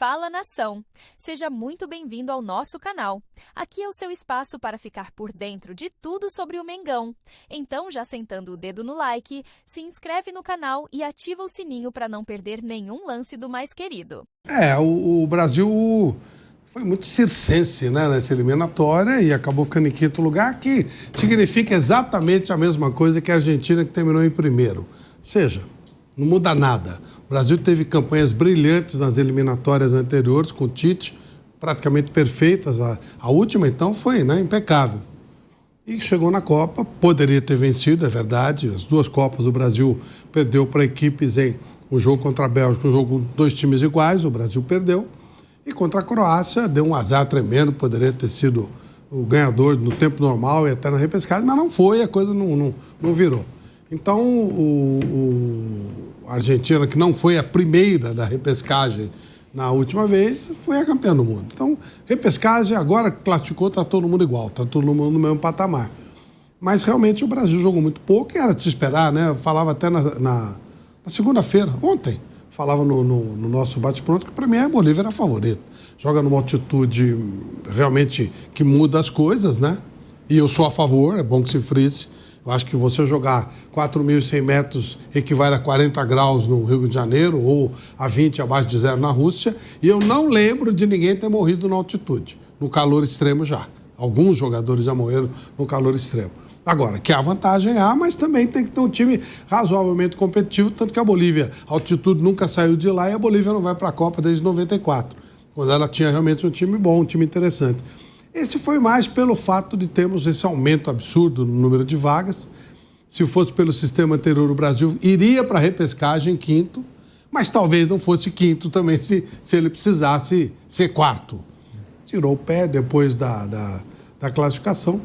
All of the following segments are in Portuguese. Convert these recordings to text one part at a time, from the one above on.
Fala Nação! Seja muito bem-vindo ao nosso canal. Aqui é o seu espaço para ficar por dentro de tudo sobre o Mengão. Então, já sentando o dedo no like, se inscreve no canal e ativa o sininho para não perder nenhum lance do mais querido. O Brasil foi muito circense, né, nessa eliminatória e acabou ficando em quinto lugar, que significa exatamente a mesma coisa que a Argentina, que terminou em primeiro. Ou seja, não muda nada. O Brasil teve campanhas brilhantes nas eliminatórias anteriores com o Tite, praticamente perfeitas. A última, então, foi, né, impecável. E chegou na Copa, poderia ter vencido, é verdade. As duas Copas do Brasil perdeu para equipes em um jogo contra a Bélgica, um jogo com dois times iguais, o Brasil perdeu. E contra a Croácia deu um azar tremendo, poderia ter sido o ganhador no tempo normal e até na repescagem, mas não foi, a coisa não virou. Então, a Argentina, que não foi a primeira da repescagem na última vez, foi a campeã do mundo. Então, repescagem, agora classificou, está todo mundo igual, está todo mundo no mesmo patamar. Mas, realmente, o Brasil jogou muito pouco e era de se esperar, né? Eu falava até na segunda-feira, ontem, falava no nosso bate-pronto que, para mim, a Bolívia era a favorita. Joga numa altitude realmente que muda as coisas, né? E eu sou a favor, é bom que se frise. Eu acho que você jogar 4.100 metros equivale a 40 graus no Rio de Janeiro ou a 20 abaixo de zero na Rússia. E eu não lembro de ninguém ter morrido na altitude, no calor extremo já. Alguns jogadores já morreram no calor extremo. Agora, que a vantagem há, mas também tem que ter um time razoavelmente competitivo, tanto que a Bolívia, a altitude nunca saiu de lá e a Bolívia não vai para a Copa desde 94, quando ela tinha realmente um time bom, um time interessante. Esse foi mais pelo fato de termos esse aumento absurdo no número de vagas. Se fosse pelo sistema anterior, o Brasil iria para a repescagem quinto, mas talvez não fosse quinto também se ele precisasse ser quarto. Tirou o pé depois da classificação.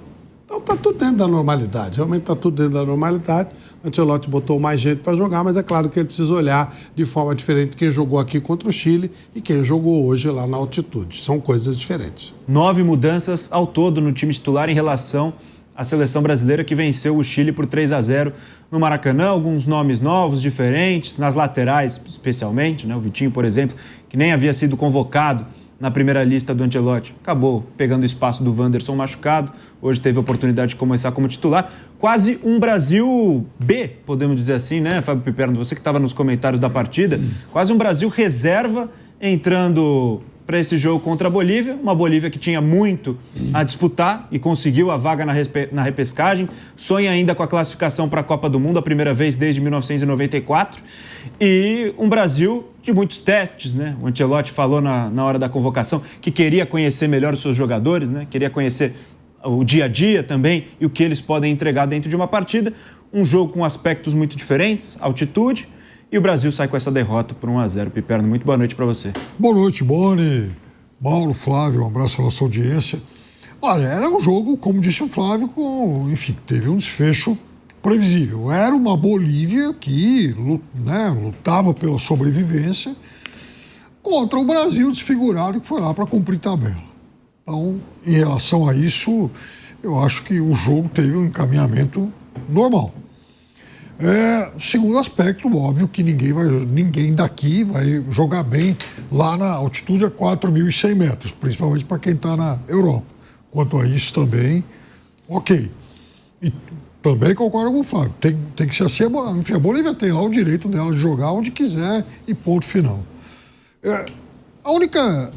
Então está tudo dentro da normalidade, realmente está tudo dentro da normalidade. O Ancelotti botou mais gente para jogar, mas é claro que ele precisa olhar de forma diferente quem jogou aqui contra o Chile e quem jogou hoje lá na altitude. São coisas diferentes. 9 mudanças ao todo no time titular em relação à seleção brasileira que venceu o Chile por 3-0 no Maracanã. Alguns nomes novos, diferentes, nas laterais especialmente, né? O Vitinho, por exemplo, que nem havia sido convocado na primeira lista do Ancelotti, acabou pegando o espaço do Wanderson machucado, hoje teve a oportunidade de começar como titular. Quase um Brasil B, podemos dizer assim, né, Fábio Piperno, você que estava nos comentários da partida, quase um Brasil reserva entrando para esse jogo contra a Bolívia, uma Bolívia que tinha muito a disputar e conseguiu a vaga na repescagem, sonha ainda com a classificação para a Copa do Mundo, a primeira vez desde 1994, e um Brasil de muitos testes, né? O Ancelotti falou na hora da convocação que queria conhecer melhor os seus jogadores, né? Queria conhecer o dia a dia também e o que eles podem entregar dentro de uma partida, um jogo com aspectos muito diferentes, altitude. E o Brasil sai com essa derrota por 1-0. Piperno, muito boa noite para você. Boa noite, Boni, Mauro, Flávio, um abraço à nossa audiência. Olha, era um jogo, como disse o Flávio, teve um desfecho previsível. Era uma Bolívia que, né, lutava pela sobrevivência contra o Brasil desfigurado que foi lá para cumprir tabela. Então, em relação a isso, eu acho que o jogo teve um encaminhamento normal. Segundo aspecto, óbvio que ninguém daqui vai jogar bem lá na altitude a 4.100 metros, principalmente para quem está na Europa. Quanto a isso também, ok. E também concordo com o Flávio, tem que ser assim. Enfim, a Bolívia tem lá o direito dela de jogar onde quiser e ponto final. A única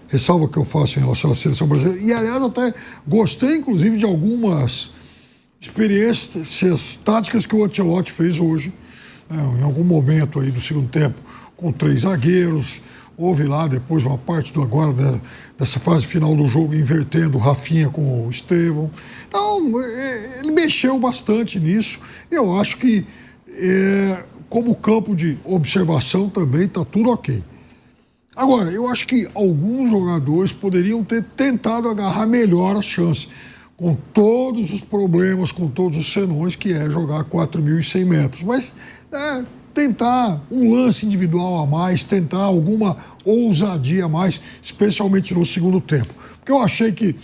ressalva que eu faço em relação à seleção brasileira, e aliás até gostei inclusive de algumas experiências táticas que o Ancelotti fez hoje, em algum momento aí do segundo tempo, com 3 zagueiros, houve lá depois uma parte dessa fase final do jogo invertendo o Rafinha com o Estevão. Então, ele mexeu bastante nisso. Eu acho que, como campo de observação também, está tudo ok. Agora, eu acho que alguns jogadores poderiam ter tentado agarrar melhor as chances, com todos os problemas, com todos os senões, que é jogar 4.100 metros. Mas tentar um lance individual a mais, tentar alguma ousadia a mais, especialmente no segundo tempo. Porque eu achei que,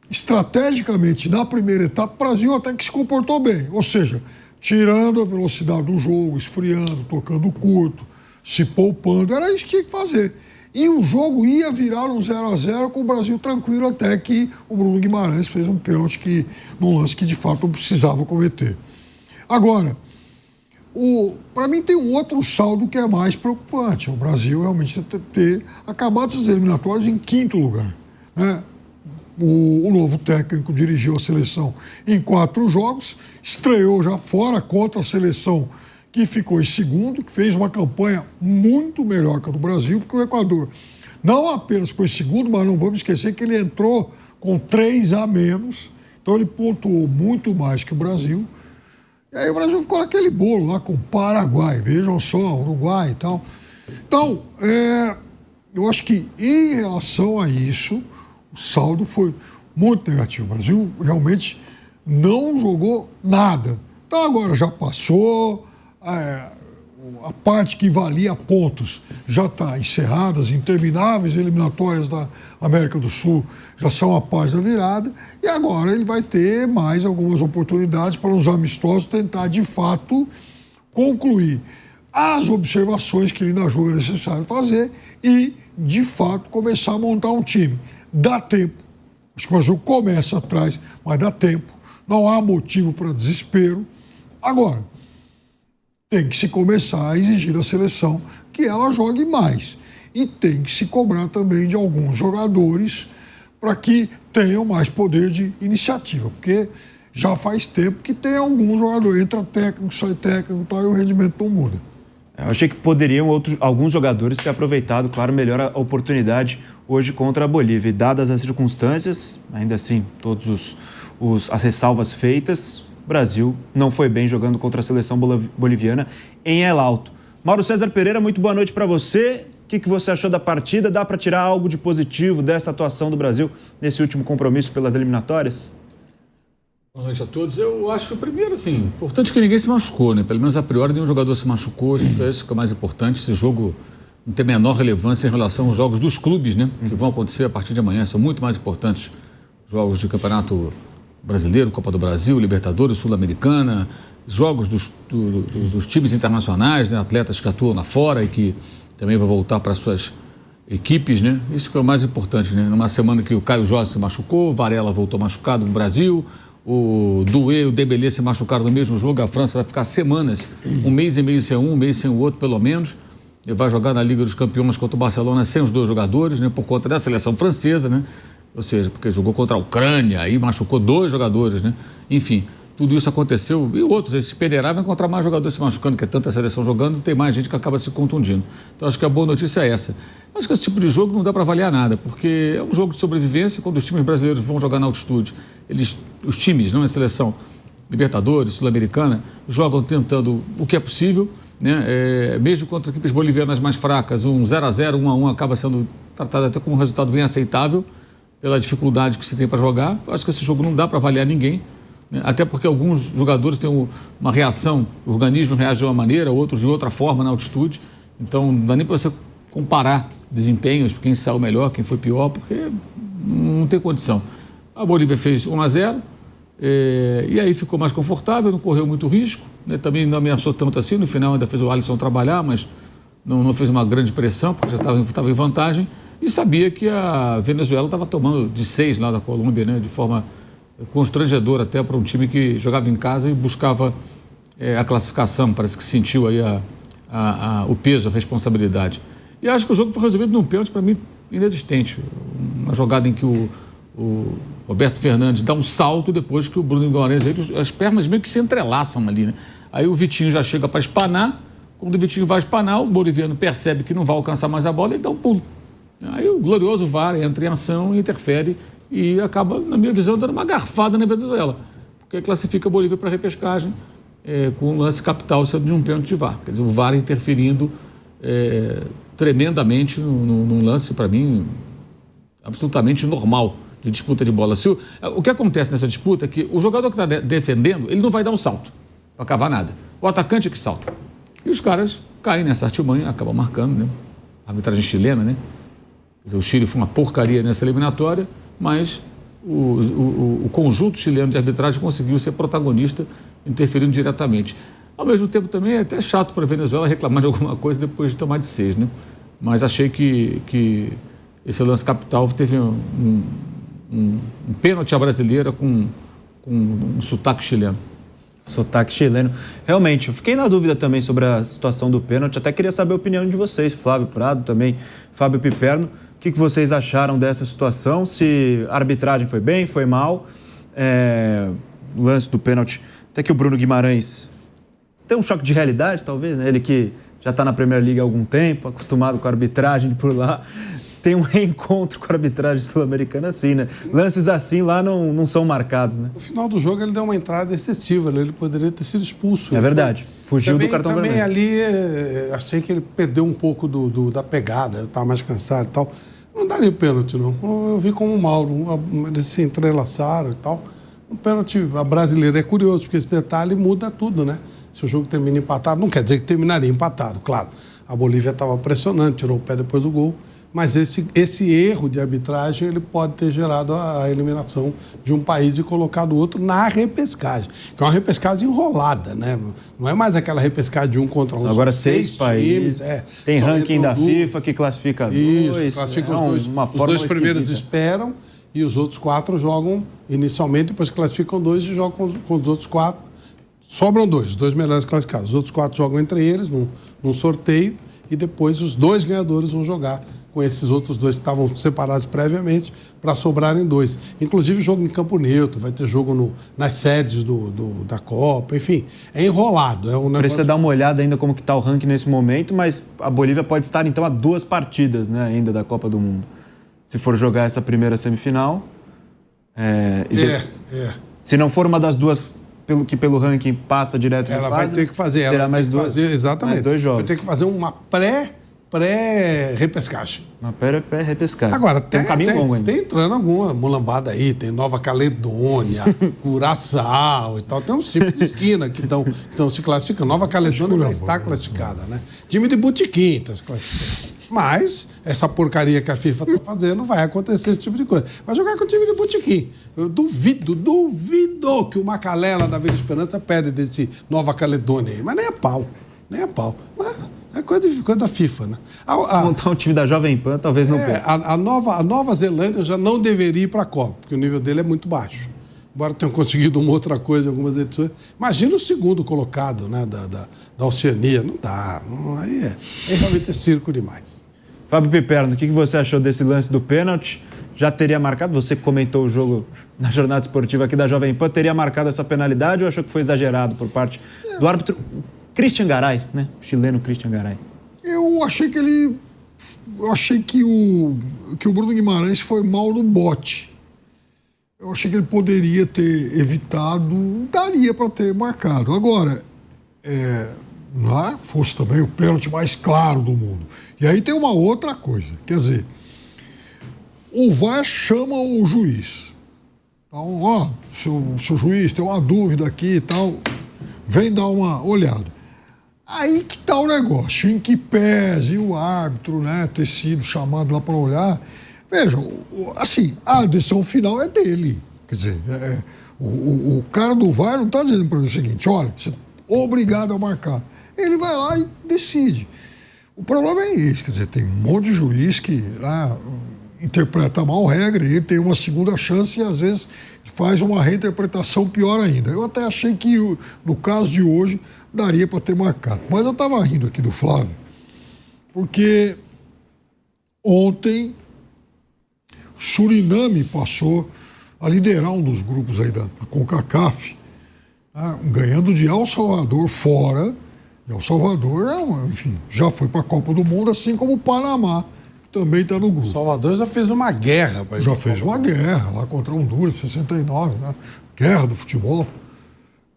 estrategicamente, na primeira etapa, o Brasil até que se comportou bem. Ou seja, tirando a velocidade do jogo, esfriando, tocando curto, se poupando. Era isso que tinha que fazer. E o jogo ia virar um 0-0 com o Brasil tranquilo, até que o Bruno Guimarães fez um pênalti num lance que de fato não precisava cometer. Agora, para mim tem um outro saldo que é mais preocupante. O Brasil realmente ter acabado essas eliminatórias em 5º lugar, né? O novo técnico dirigiu a seleção em 4 jogos, estreou já fora contra a seleção que ficou em 2º, que fez uma campanha muito melhor que a do Brasil, porque o Equador não apenas ficou em 2º, mas não vamos esquecer que ele entrou com 3 a menos, então ele pontuou muito mais que o Brasil. E aí o Brasil ficou naquele bolo lá com o Paraguai, vejam só, Uruguai e tal. Então, eu acho que em relação a isso, o saldo foi muito negativo. O Brasil realmente não jogou nada. Então agora já passou, a parte que valia pontos já está encerrada, as intermináveis eliminatórias da América do Sul já são a paz da virada, e agora ele vai ter mais algumas oportunidades para os amistosos tentar de fato concluir as observações que ele ainda julga necessário fazer e de fato começar a montar um time. Dá tempo, acho que o Brasil começa atrás, mas dá tempo, não há motivo para desespero. Agora, tem que se começar a exigir da seleção que ela jogue mais. E tem que se cobrar também de alguns jogadores para que tenham mais poder de iniciativa. Porque já faz tempo que tem algum jogador, entra técnico, sai técnico e tal, e o rendimento não muda. Eu achei que poderiam alguns jogadores ter aproveitado, claro, melhor a oportunidade hoje contra a Bolívia. E dadas as circunstâncias, ainda assim, todas as ressalvas feitas, o Brasil não foi bem jogando contra a seleção boliviana em El Alto. Mauro César Pereira, muito boa noite para você. O que você achou da partida? Dá para tirar algo de positivo dessa atuação do Brasil nesse último compromisso pelas eliminatórias? Boa noite a todos. Eu acho que, primeiro, assim, importante que ninguém se machucou, né? Pelo menos a priori nenhum jogador se machucou, isso que é mais importante. Esse jogo não tem a menor relevância em relação aos jogos dos clubes, né? Que vão acontecer a partir de amanhã. São muito mais importantes jogos de Campeonato Brasileiro, Copa do Brasil, Libertadores, Sul-Americana, jogos dos times internacionais, né? Atletas que atuam lá fora e que também vão voltar para suas equipes, né? Isso que é o mais importante, né? Numa semana que o Caio Jorge se machucou, o Varela voltou machucado no Brasil, o Doué e o Dembélé se machucaram no mesmo jogo, a França vai ficar semanas, um mês e meio sem um mês sem o outro, pelo menos. Ele vai jogar na Liga dos Campeões contra o Barcelona sem os 2 jogadores, né? Por conta da seleção francesa, né? Ou seja, porque jogou contra a Ucrânia, aí machucou 2 jogadores, né? Enfim, tudo isso aconteceu. E outros, esse Pereira vai encontrar mais jogadores se machucando, que é tanta seleção jogando, tem mais gente que acaba se contundindo. Então, acho que a boa notícia é essa. Acho que esse tipo de jogo não dá para avaliar nada, porque é um jogo de sobrevivência. Quando os times brasileiros vão jogar na altitude, os times, não é seleção, Libertadores, Sul-Americana, jogam tentando o que é possível, né? Mesmo contra equipes bolivianas mais fracas, um 0-0, 1-1 acaba sendo tratado até como um resultado bem aceitável, pela dificuldade que se tem para jogar. Acho que esse jogo não dá para avaliar ninguém, né? Até porque alguns jogadores têm uma reação, o organismo reage de uma maneira, outros de outra forma na altitude. Então, não dá nem para você comparar desempenhos, quem saiu melhor, quem foi pior, porque não tem condição. A Bolívia fez 1-0, e aí ficou mais confortável, não correu muito risco, né? Também não ameaçou tanto assim, no final ainda fez o Alisson trabalhar, mas não fez uma grande pressão, porque já estava em vantagem. E sabia que a Venezuela estava tomando de 6 lá da Colômbia, né? De forma constrangedora até para um time que jogava em casa e buscava a classificação. Parece que sentiu aí o peso, a responsabilidade. E acho que o jogo foi resolvido num pênalti, para mim, inexistente. Uma jogada em que o Roberto Fernandes dá um salto depois que o Bruno Guimarães, as pernas meio que se entrelaçam ali, né? Aí o Vitinho já chega para espanar. Quando o Vitinho vai espanar, o boliviano percebe que não vai alcançar mais a bola e dá um pulo. Aí o glorioso VAR entra em ação, interfere e acaba, na minha visão, dando uma garfada na Venezuela, porque classifica a Bolívia para a repescagem com um lance capital sendo de um pênalti de VAR. Quer dizer, o VAR interferindo tremendamente num lance, para mim, absolutamente normal de disputa de bola. O que acontece nessa disputa é que o jogador que está defendendo, ele não vai dar um salto para cavar nada. O atacante é que salta. E os caras caem nessa artimanha, acabam marcando, né? A arbitragem chilena, né? O Chile foi uma porcaria nessa eliminatória, mas o conjunto chileno de arbitragem conseguiu ser protagonista, interferindo diretamente. Ao mesmo tempo, também é até chato para a Venezuela reclamar de alguma coisa depois de tomar de 6, né? mas achei que esse lance capital teve um pênalti à brasileira com um sotaque chileno. Sotaque chileno. Realmente, eu fiquei na dúvida também sobre a situação do pênalti. Até queria saber a opinião de vocês, Flávio Prado, também Fábio Piperno. O que vocês acharam dessa situação? Se a arbitragem foi bem, foi mal? O lance do pênalti. Até que o Bruno Guimarães tem um choque de realidade, talvez, né? Ele que já está na Premier League há algum tempo, acostumado com a arbitragem por lá. Tem um reencontro com a arbitragem sul-americana assim, né? Lances assim lá não são marcados, né? No final do jogo ele deu uma entrada excessiva, ele poderia ter sido expulso. É verdade, fugiu do cartão vermelho. Também ali, achei que ele perdeu um pouco da pegada, estava mais cansado e tal. Não daria pênalti, não. Eu vi como mal, eles se entrelaçaram e tal. Um pênalti brasileiro é curioso, porque esse detalhe muda tudo, né? Se o jogo termina empatado, não quer dizer que terminaria empatado, claro. A Bolívia estava pressionante, tirou o pé depois do gol. Mas esse erro de arbitragem ele pode ter gerado a eliminação de um país e colocado o outro na repescagem, que é uma repescagem enrolada, né? Não é mais aquela repescagem de um contra um. Agora 6 países, tem ranking da FIFA que classifica dois. Classifica os dois. Os dois primeiros esperam e os outros 4 jogam inicialmente, depois classificam 2 e jogam com os outros 4. Sobram 2, os 2 melhores classificados. Os outros 4 jogam entre eles num sorteio e depois os 2 ganhadores vão jogar com esses outros 2 que estavam separados previamente, para sobrarem 2. Inclusive jogo em campo neutro, vai ter jogo nas sedes da Copa, enfim, é enrolado. É um negócio... Precisa dar uma olhada ainda como que está o ranking nesse momento, mas a Bolívia pode estar então a 2 partidas, né, ainda da Copa do Mundo. Se for jogar essa primeira semifinal. Se não for uma das 2 pelo ranking passa direto em fase, vai ter que fazer. Terá mais 2. Exatamente. Mais 2 jogos. Vai ter que fazer uma pré-repescagem. Uma pré-repescagem. Agora, tem um caminho longo ainda. Tem entrando alguma mulambada aí, tem Nova Caledônia, Curaçao e tal. Tem uns times de esquina que estão se classificando. Nova Caledônia já está classificada, né? Time de botequim está se classificando. Mas essa porcaria que a FIFA está fazendo vai acontecer esse tipo de coisa. Vai jogar com o time de botequim. Eu duvido que o Macalela da Vila Esperança perde desse Nova Caledônia aí. Mas nem a pau. Mas é coisa da FIFA, né? Montar um time da Jovem Pan talvez não perca. A Nova Zelândia já não deveria ir para a Copa, porque o nível dele é muito baixo. Embora tenham conseguido uma outra coisa em algumas edições. Imagina o segundo colocado, né, da Oceania. Não dá. Aí realmente é circo demais. Fábio Piperno, o que você achou desse lance do pênalti? Já teria marcado? Você que comentou o jogo na jornada esportiva aqui da Jovem Pan, teria marcado essa penalidade ou achou que foi exagerado por parte do árbitro Cristian Garay, né? O chileno Cristian Garay. Eu achei que o Bruno Guimarães foi mal no bote. Eu achei que ele poderia ter evitado, daria para ter marcado. Agora, fosse também o pênalti mais claro do mundo. E aí tem uma outra coisa, quer dizer, o VAR chama o juiz. Então, seu juiz, tem uma dúvida aqui e tal, vem dar uma olhada. Aí que tá o negócio, em que pese o árbitro, né, ter sido chamado lá para olhar. Veja, assim, a decisão final é dele. Quer dizer, o cara do VAR não está dizendo para ele o seguinte, olha, você é obrigado a marcar. Ele vai lá e decide. O problema é esse, quer dizer, tem um monte de juiz que interpreta mal regra e ele tem uma segunda chance e às vezes faz uma reinterpretação pior ainda. Eu até achei que no caso de hoje daria para ter marcado. Mas eu estava rindo aqui do Flávio, porque ontem Suriname passou a liderar um dos grupos aí da CONCACAF, né, ganhando de El Salvador fora. E El Salvador, enfim, já foi para a Copa do Mundo, assim como o Panamá, que também está no grupo. O Salvador já fez uma guerra. Já fez uma guerra lá contra Honduras, 69, né? Guerra do futebol.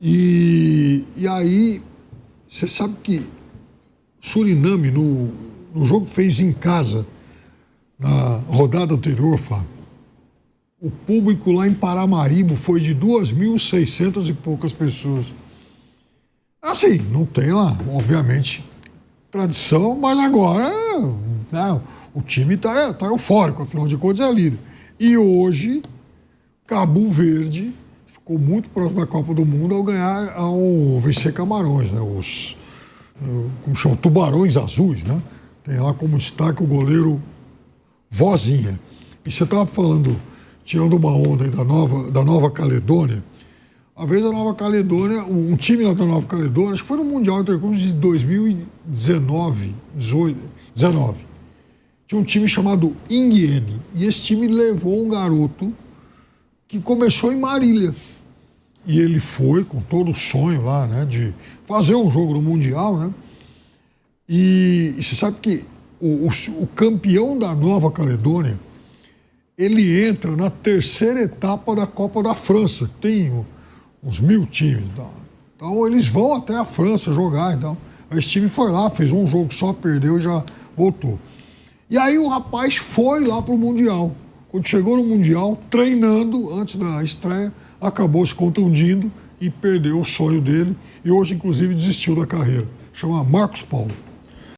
E aí, você sabe que Suriname, no jogo que fez em casa, na rodada anterior, Flávio, o público lá em Paramaribo foi de 2.600 e poucas pessoas. Assim, não tem lá, obviamente, tradição, mas agora, né, o time está eufórico, afinal de contas é líder. E hoje, Cabo Verde ficou muito próximo da Copa do Mundo ao vencer Camarões, né, como chama, tubarões azuis, né? Tem lá como destaque o goleiro Vozinha. E você estava falando, tirando uma onda aí da Nova Caledônia, a vez da Nova Caledônia, um time lá da Nova Caledônia, acho que foi no Mundial Interclubes de 2019, 19. Tinha um time chamado Inguiene. E esse time levou um garoto que começou em Marília. E ele foi com todo o sonho lá, né, de fazer um jogo no Mundial, né? E você sabe que o campeão da Nova Caledônia, ele entra na terceira etapa da Copa da França. Tem uns 1000 times. Então eles vão até a França jogar. Então. Esse time foi lá, fez um jogo só, perdeu e já voltou. E aí o rapaz foi lá para o Mundial. Quando chegou no Mundial, treinando antes da estreia, acabou se contundindo e perdeu o sonho dele. E hoje, inclusive, desistiu da carreira. Chama Marcos Paulo.